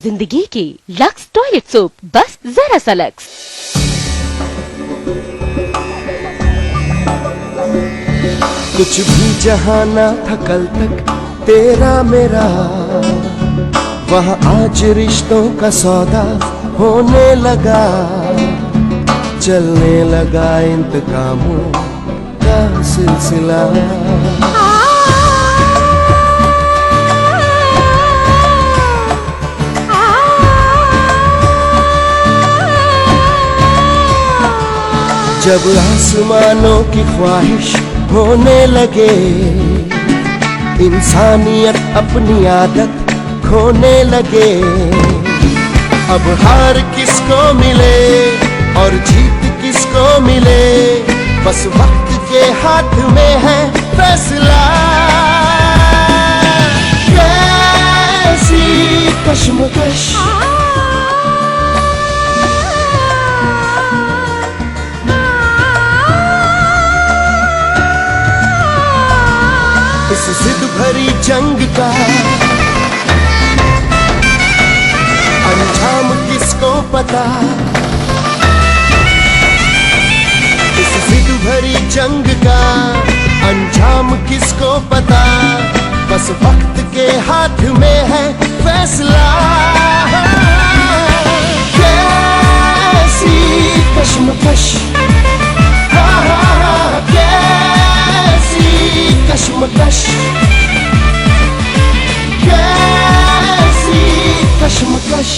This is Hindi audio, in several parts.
जिंदगी की लक्स टॉयलेट सोप, बस जरा सा लक्स। कुछ भी जहाँ ना था कल तक तेरा मेरा, वहाँ आज रिश्तों का सौदा होने लगा। चलने लगा इंतकामों का सिलसिला। जब आसमानों की ख्वाहिश होने लगे, इंसानियत अपनी आदत खोने लगे। अब हार किसको मिले और जीत किसको मिले, बस वक्त के हाथ में है फैसला। कैसी कश्मकश, इस जिद भरी जंग का अंजाम किसको पता। इस जिद भरी जंग का अंजाम किसको पता, बस वक्त के हाथ में है फैसला। कैसी कश्मकश, कैसी कश्मकश, कैसी कश्मकश।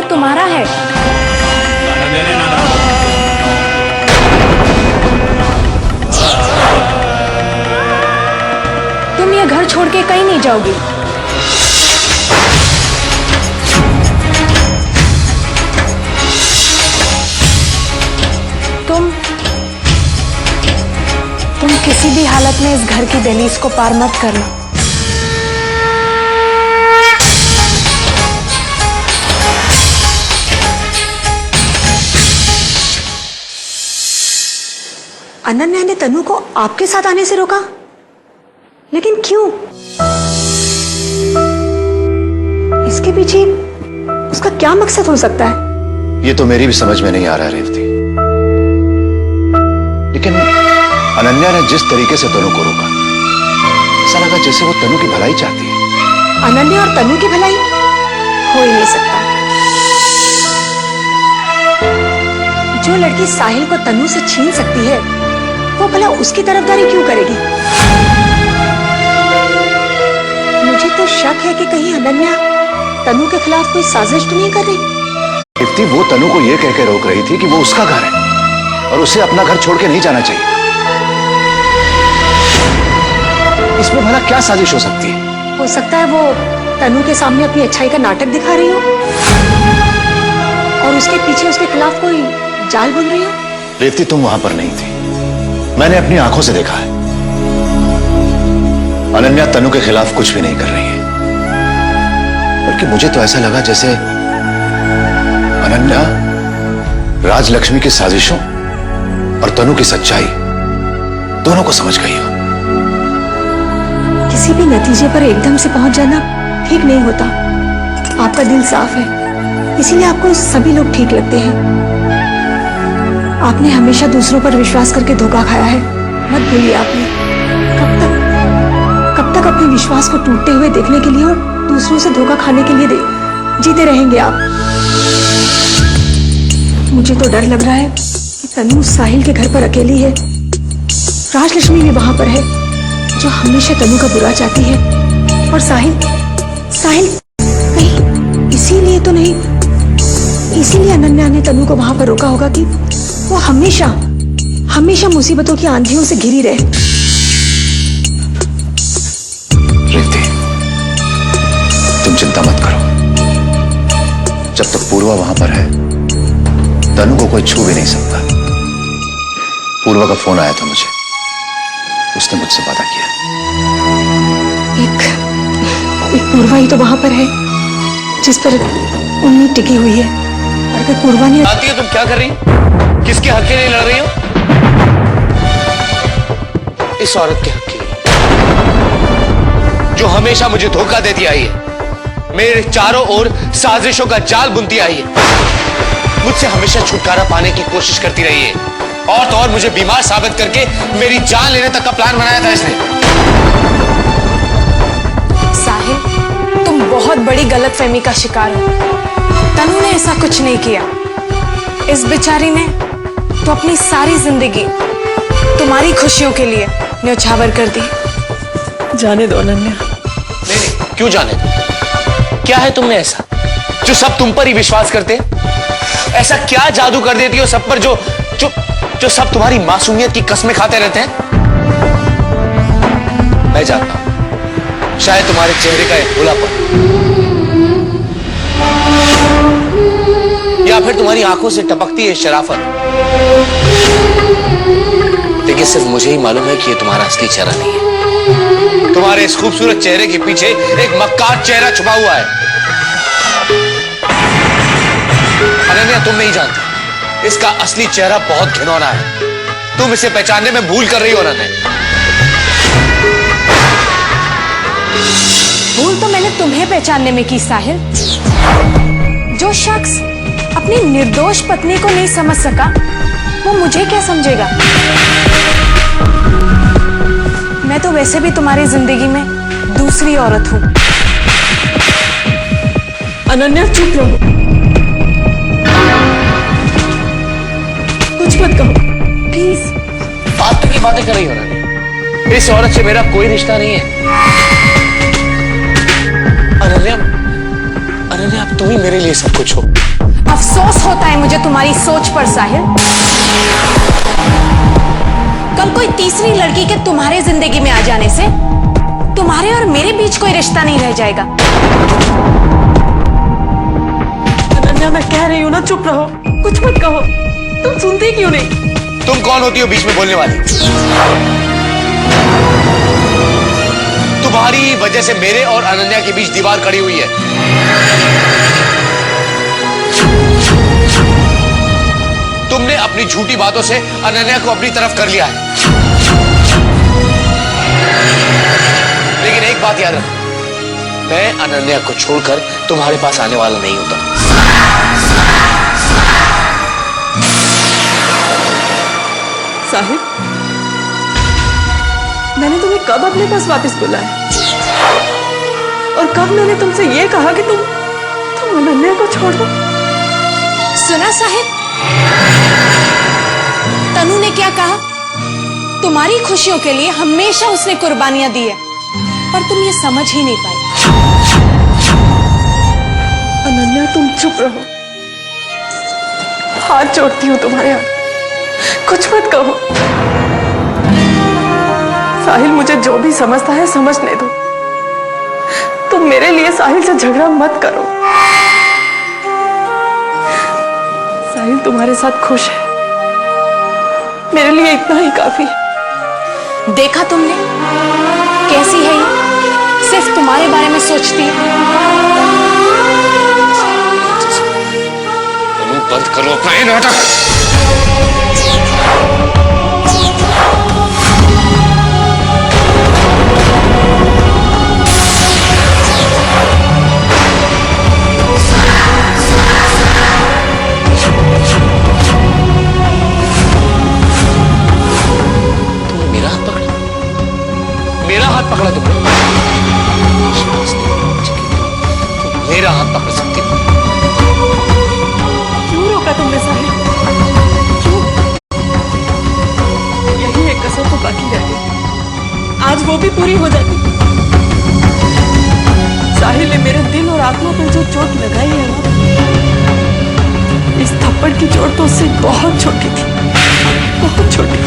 तुम्हारा है। तुम ये घर छोड़ के कहीं नहीं जाओगी। तुम किसी भी हालत में इस घर की दहलीज को पार मत करना। अनन्या ने तनु को आपके साथ आने से रोका, लेकिन क्यों? इसके पीछे उसका क्या मकसद हो सकता है? ये तो मेरी भी समझ में नहीं आ रहा है रेवती, लेकिन अनन्या ने जिस तरीके से तनु को रोका, ऐसा लगा जैसे वो तनु की भलाई चाहती है। अनन्या और तनु की भलाई हो ही नहीं सकता। जो लड़की साहिल को तनु से छीन सकती है, वो भला उसकी तरफदारी क्यों करेगी? मुझे तो शक है कि कहीं अनन्या तनु के खिलाफ कोई साजिश तो नहीं कर रही। रेवती, वो तनु को ये कह के रोक रही थी कि वो उसका घर है और उसे अपना घर छोड़ के नहीं जाना चाहिए। इसमें भला क्या साजिश हो सकती है? हो सकता है वो तनु के सामने अपनी अच्छाई का नाटक दिखा रही हो और उसके पीछे उसके खिलाफ कोई जाल बुन रही हो। रेवती, तुम वहां पर नहीं थी, मैंने अपनी आंखों से देखा है। अनन्या तनु के खिलाफ कुछ भी नहीं कर रही है, बल्कि मुझे तो ऐसा लगा जैसे अनन्या राजलक्ष्मी की साजिशों और तनु की सच्चाई दोनों को समझ गई हो। किसी भी नतीजे पर एकदम से पहुंच जाना ठीक नहीं होता। आपका दिल साफ है, इसीलिए आपको सभी लोग ठीक लगते हैं। आपने हमेशा दूसरों पर विश्वास करके धोखा खाया है, मत भूलिए। आपने कब तक अपने विश्वास को टूटते हुए देखने के लिए और दूसरों से धोखा खाने के लिए जीते रहेंगे आप? मुझे तो डर लग रहा है कि तनु साहिल के घर पर अकेली है। राजलक्ष्मी भी वहां पर है जो हमेशा तनु का बुरा चाहती है, और साहिल ने तनु को वहां पर रोका होगा कि वो हमेशा हमेशा मुसीबतों की आंधियों से घिरी रहे। रिद्धि, तुम चिंता मत करो। जब तक पूर्वा वहां पर है, तनु को कोई छू भी नहीं सकता। पूर्वा का फोन आया था मुझे, उसने मुझसे वादा किया। एक पूर्वा ही तो वहां पर है जिस पर उम्मीद टिकी हुई है। और अगर पूर्वा ने आती है, तुम क्या कर रही हो? किसके हक के लिए लड़ रही हो? इस औरत के हक के लिए, जो हमेशा मुझे धोखा देती आई है, मेरे चारों ओर साजिशों का जाल बुनती आई है, मुझसे हमेशा छुटकारा पाने की कोशिश करती रही है, और तो और मुझे बीमार साबित करके मेरी जान लेने तक का प्लान बनाया था इसने। साहिल, तुम बहुत बड़ी गलतफहमी का शिकार हो। तनु ने ऐसा कुछ नहीं किया। इस बेचारी ने तो अपनी सारी जिंदगी तुम्हारी खुशियों के लिए न्यौछावर कर दी। जाने दो अनन्या। नहीं, क्यों जाने दो? क्या है तुमने ऐसा जो सब तुम पर ही विश्वास करते? ऐसा क्या जादू कर देती हो सब पर जो जो जो सब तुम्हारी मासूमियत की कसमें खाते रहते हैं? मैं जानता हूं, शायद तुम्हारे चेहरे का एक भोलापन, या फिर तुम्हारी आंखों से टपकती है शराफत। लेकिन सिर्फ मुझे ही मालूम है कि ये तुम्हारा असली चेहरा नहीं है। तुम्हारे इस खूबसूरत चेहरे के पीछे एक मक्कार चेहरा छुपा हुआ है। अनन्या, तुम नहीं जानती, इसका असली चेहरा बहुत घिनौना है। तुम इसे पहचानने में भूल कर रही हो अनन्या। भूल तो मैंने तुम्हें पहचानने में की साहिल। जो शख्स अपनी निर्दोष पत्नी को नहीं समझ सका, वो मुझे क्या समझेगा? मैं तो वैसे भी तुम्हारी जिंदगी में दूसरी औरत हूं। अनन्या, चुप रहो, कुछ मत कहो प्लीज। फालतू की बातें कर रही हो अनन्या। इस औरत से मेरा कोई रिश्ता नहीं है। अनन्या, अनन्या, अब तुम ही मेरे लिए सब कुछ हो। अफसोस होता है मुझे तुम्हारी सोच पर साहिल। कल कोई तीसरी लड़की के तुम्हारे जिंदगी में आ जाने से तुम्हारे और मेरे बीच कोई रिश्ता नहीं रह जाएगा। अनन्या, मैं कह रही हूँ ना, चुप रहो, कुछ मत कहो। तुम सुनती क्यों नहीं? तुम कौन होती हो बीच में बोलने वाली? तुम्हारी वजह से मेरे और अनन्या के बीच दीवार खड़ी हुई है। तुमने अपनी झूठी बातों से अनन्या को अपनी तरफ कर लिया है। लेकिन एक बात याद रखो, मैं अनन्या को छोड़कर तुम्हारे पास आने वाला नहीं होता। साहिब, मैंने तुम्हें कब अपने पास वापस बुलाया? और कब मैंने तुमसे ये कहा कि तुम अनन्या को छोड़ दो? सुना साहिब, तनु ने क्या कहा? तुम्हारी खुशियों के लिए हमेशा उसने कुर्बानियां दी है, पर तुम ये समझ ही नहीं पाए। अनन्या, तुम चुप रहो, हाथ जोड़ती हूँ तुम्हारे हाथ, कुछ मत कहो। साहिल मुझे जो भी समझता है समझने दो। तुम मेरे लिए साहिल से झगड़ा मत करो। साहिल तुम्हारे साथ खुश है, मेरे लिए इतना ही काफी है। देखा तुमने कैसी है ये, सिर्फ तुम्हारे बारे में सोचती है। बंद करो अपना ये नाटक। मेरा हाथ पकड़ा तुमने? मेरा हाथ पकड़ सकती हो? क्यों रोका तुमने साहिल? क्यों? यही एक कसर तो बाकी रह गई, आज वो भी पूरी हो जाती। साहिल ने मेरे दिल और आत्मा पर जो चोट लगाई है ना, इस थप्पड़ की चोट तो उससे बहुत छोटी थी, बहुत छोटी।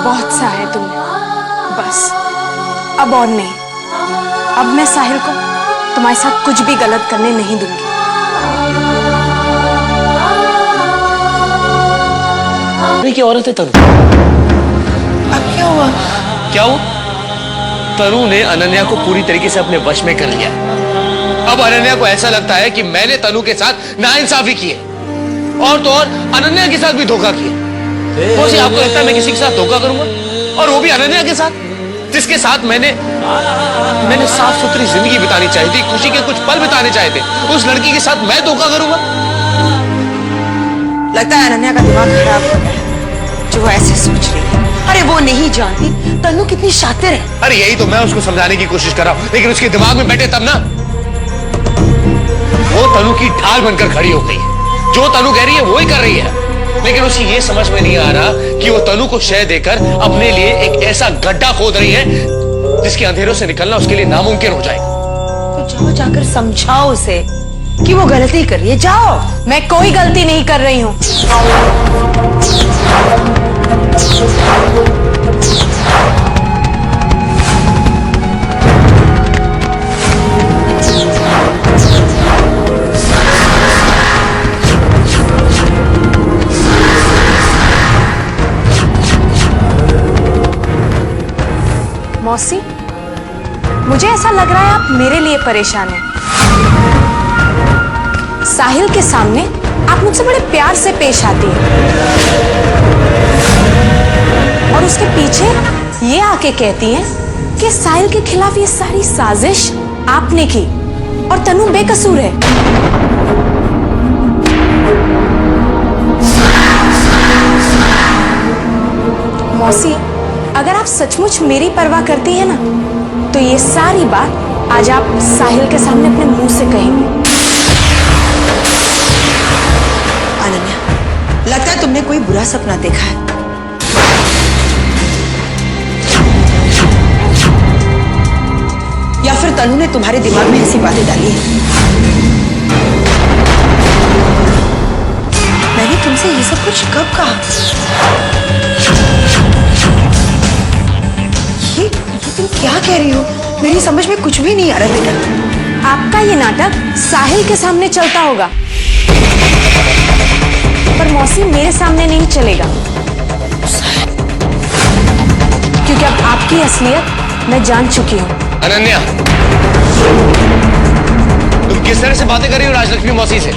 बहुत सहा है तुमने, बस अब और नहीं। अब मैं साहिल को तुम्हारे साथ कुछ भी गलत करने नहीं दूंगी। की औरत है तनु। अब क्या हुआ? क्या हुआ? तनु ने अनन्या को पूरी तरीके से अपने वश में कर लिया। अब अनन्या को ऐसा लगता है कि मैंने तनु के साथ नाइंसाफी की है, और तो और अनन्या के साथ भी धोखा किया। मौसी, आपको लगता है मैं किसी के साथ धोखा करूंगा, और वो भी अनन्या के साथ, जिसके साथ मैंने साफ सुथरी जिंदगी बितानी चाहिए थी, खुशी के कुछ पल बिताने चाहे थे, उस लड़की के साथ मैं धोखा करूंगा? लगता है अनन्या का दिमाग खराब हो गया है, जो वो ऐसे सोच रही है। अरे वो नहीं जानती तनु कितनी शातिर है। अरे यही तो मैं उसको समझाने की कोशिश कर रहा हूं, लेकिन उसके दिमाग में बैठे तब ना। वो तनु की ढाल बनकर खड़ी हो गई है। जो तनु कह रही है वो ही कर रही है, लेकिन उसे ये समझ में नहीं आ रहा कि वो तनु को शय देकर अपने लिए एक ऐसा गड्ढा खोद रही है जिसके अंधेरों से निकलना उसके लिए नामुमकिन हो जाएगा। तो जाओ, जाकर समझाओ उसे कि वो गलती कर रही है। जाओ। मैं कोई गलती नहीं कर रही हूं। मौसी, मुझे ऐसा लग रहा है आप मेरे लिए परेशान हैं। साहिल के सामने आप मुझसे बड़े प्यार से पेश आती हैं, और उसके पीछे ये आके कहती हैं कि साहिल के खिलाफ ये सारी साजिश आपने की और तनु बेकसूर है। मौसी, अगर आप सचमुच मेरी परवाह करती हैं ना, तो ये सारी बात आज आप साहिल के सामने अपने मुंह से कहेंगे। अनन्या, लगता है तुमने कोई बुरा सपना देखा है। या फिर तनु ने तुम्हारे दिमाग में ऐसी बातें डाली है। मैंने तुमसे ये सब कुछ कब कहा? ये तुम क्या कह रही हो? मेरी समझ में कुछ भी नहीं आ रहा बेटा। आपका ये नाटक साहिल के सामने चलता होगा, पर मौसी मेरे सामने नहीं चलेगा, क्योंकि अब आपकी असलियत मैं जान चुकी हूँ। अनन्या, तुम किस तरह से बातें कर रही हो राजलक्ष्मी मौसी से?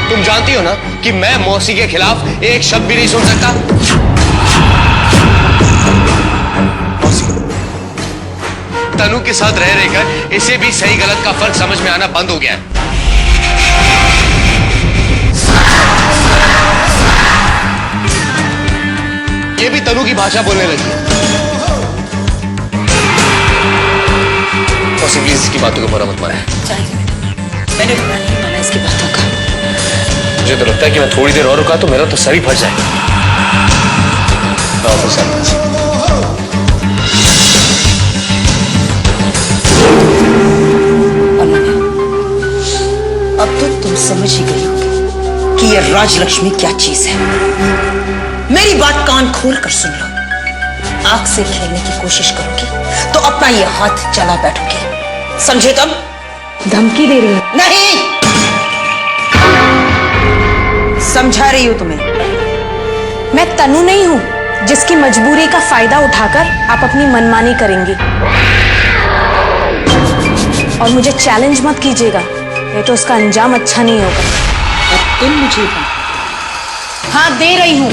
तुम जानती हो ना कि मैं मौसी के खिलाफ एक शब्द भी नहीं सुन सकता। मौसी, तनु के साथ रह रहकर इसे भी सही गलत का फर्क समझ में आना बंद हो गया है। ये भी तनु की भाषा बोलने लगी है। मौसी, प्लीज इसकी बातों को बुरा मत माने। मैंने बुरा नहीं माना इसकी बातों का। मुझे तो लगता है कि मैं थोड़ी देर और रुका तो मेरा तो सर ही फट जाएगा। अब तो तुम समझ ही गई होगी कि ये राजलक्ष्मी क्या चीज है। मेरी बात कान खोल कर सुन लो। आंख से खेलने की कोशिश करोगी तो अपना ये हाथ चला बैठोगे, समझे? तुम धमकी दे रही हूँ? नहीं, समझा रही हूं तुम्हें। मैं तनु नहीं हूं जिसकी मजबूरी का फायदा उठाकर आप अपनी मनमानी करेंगी। और मुझे चैलेंज मत कीजिएगा, नहीं तो उसका अंजाम अच्छा नहीं होगा। अब तुम मुझे हाँ, दे रही हूं,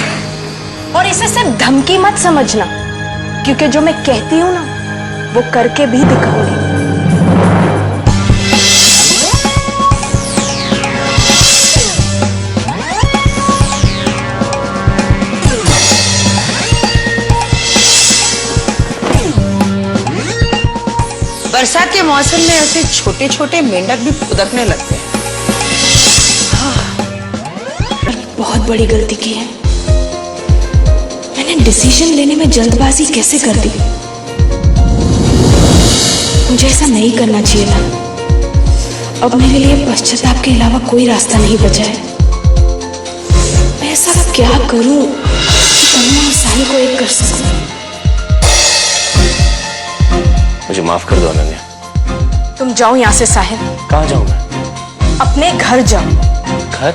और इसे सिर्फ धमकी मत समझना, क्योंकि जो मैं कहती हूं ना वो करके भी दिखाऊंगी। बरसात के मौसम में ऐसे छोटे छोटे मेंढक भी फुदकने लगते हैं। बहुत बड़ी गलती की है। डिसीजन लेने में जल्दबाजी कैसे कर दी? मुझे ऐसा नहीं करना चाहिए था। अब मेरे लिए पश्चाताप के अलावा कोई रास्ता नहीं बचा है। मैं ऐसा क्या करूं कि तनु और साहिल को एक कर सकूं? मुझे माफ कर दो अनन्या। तुम जाओ यहाँ से साहिल। कहाँ जाऊं मैं? अपने घर जाओ। घर?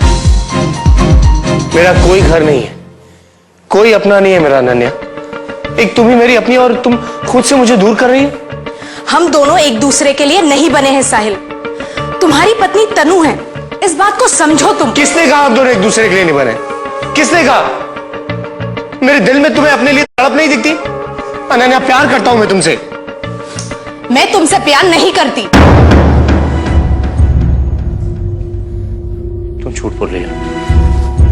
मेरा कोई घर नहीं है, कोई अपना नहीं है मेरा अनन्या। एक तुम ही मेरी अपनी और तुम खुद से मुझे दूर कर रही हो। हम दोनों एक दूसरे के लिए नहीं बने हैं साहिल। तुम्हारी पत्नी तनु है, इस बात को समझो तुम। किसने कहा आप दोनों एक दूसरे के लिए नहीं बने? किसने कहा? मेरे दिल में तुम्हें अपने लिए तड़प नहीं दिखती? अनन्या, प्यार करता हूं मैं तुमसे। मैं तुमसे प्यार नहीं करती। तुम झूठ बोल रही हो।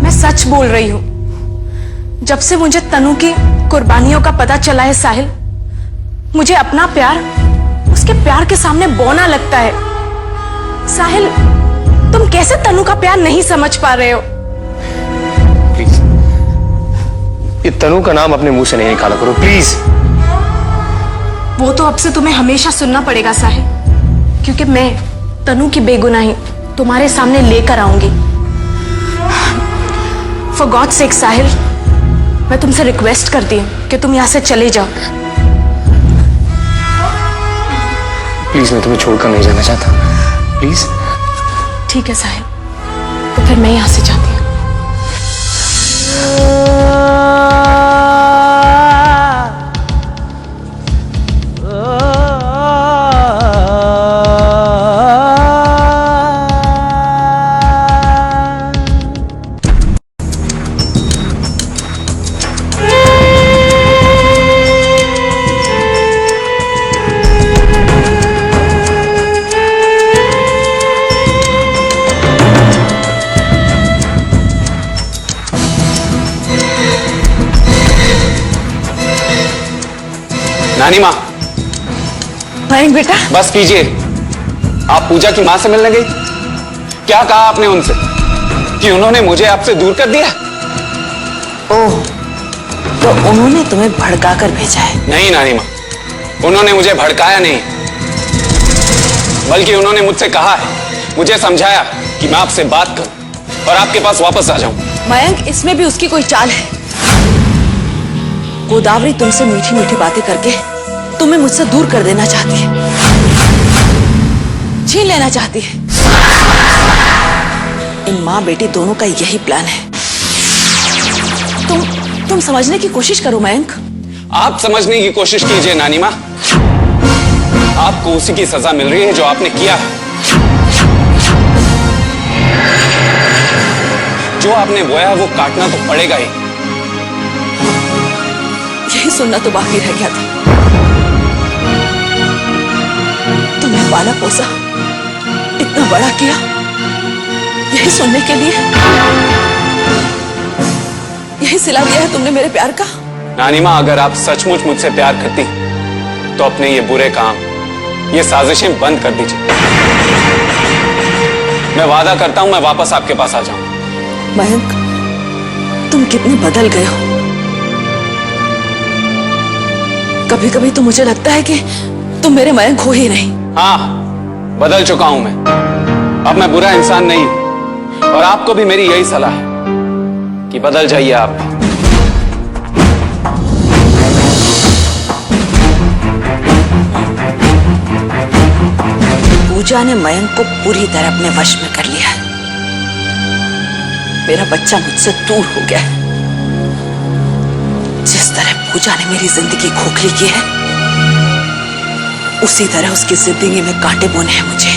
मैं सच बोल रही हूं। जब से मुझे तनु की कुर्बानियों का पता चला है साहिल, मुझे अपना प्यार उसके प्यार के सामने बौना लगता है। साहिल, तुम कैसे तनु का प्यार नहीं समझ पा रहे हो? प्लीज, ये तनु का नाम अपने मुंह से नहीं निकाला करो, प्लीज। वो तो अब से तुम्हें हमेशा सुनना पड़ेगा साहिल, क्योंकि मैं तनु की बेगुनाही तुम्हारे सामने लेकर आऊंगी। फॉर गॉड सेक साहिल, मैं तुमसे रिक्वेस्ट करती हूँ कि तुम यहाँ से चले जाओ। प्लीज, मैं तुम्हें छोड़कर नहीं जाना चाहता, प्लीज। ठीक है साहिल, तो फिर मैं यहाँ से जाती हूँ। नानी माँ, मयंक बेटा, बस कीजिए। आप पूजा की माँ से मिलने गई? क्या कहा आपने उनसे कि उन्होंने मुझे आपसे दूर कर दिया? ओह, तो उन्होंने तुम्हें भड़का कर भेजा है? नहीं नानी माँ, उन्होंने मुझे भड़काया नहीं, बल्कि उन्होंने मुझसे कहा है, मुझे समझाया कि मैं आपसे बात करूं और आपके पास वापस आ जाऊं। मयंक, इसमें भी उसकी कोई चाल है। गोदावरी तुमसे मीठी मीठी बातें करके तुम्हें मुझसे दूर कर देना चाहती है, छीन लेना चाहती है। इन माँ बेटी दोनों का यही प्लान है। तुम समझने की कोशिश करो मयंक। आप समझने की कोशिश कीजिए नानी माँ। आपको उसी की सजा मिल रही है जो आपने किया है। जो आपने बोया वो काटना तो पड़ेगा ही। यही सुनना तो बाकी रह गया था। तुम्हें पाला पोसा, इतना बड़ा किया, यही सुनने के लिए? यही सिला दिया है तुमने मेरे प्यार का? नानी माँ, अगर आप सचमुच मुझसे प्यार करती तो अपने ये बुरे काम, ये साजिशें बंद कर दीजिए। मैं वादा करता हूं मैं वापस आपके पास आ जाऊं। मयंक, तुम कितने बदल गए हो। कभी कभी तो मुझे लगता है कि तुम मेरे मयंक हो ही नहीं। हाँ, बदल चुका हूं मैं। अब मैं बुरा इंसान नहीं हूं और आपको भी मेरी यही सलाह है कि बदल जाइए आप। पूजा ने मयंक को पूरी तरह अपने वश में कर लिया है। मेरा बच्चा मुझसे दूर हो गया है। जिस तरह पूजा ने मेरी जिंदगी खोखली की है, उसी तरह उसकी जिंदगी में कांटे बोने हैं मुझे।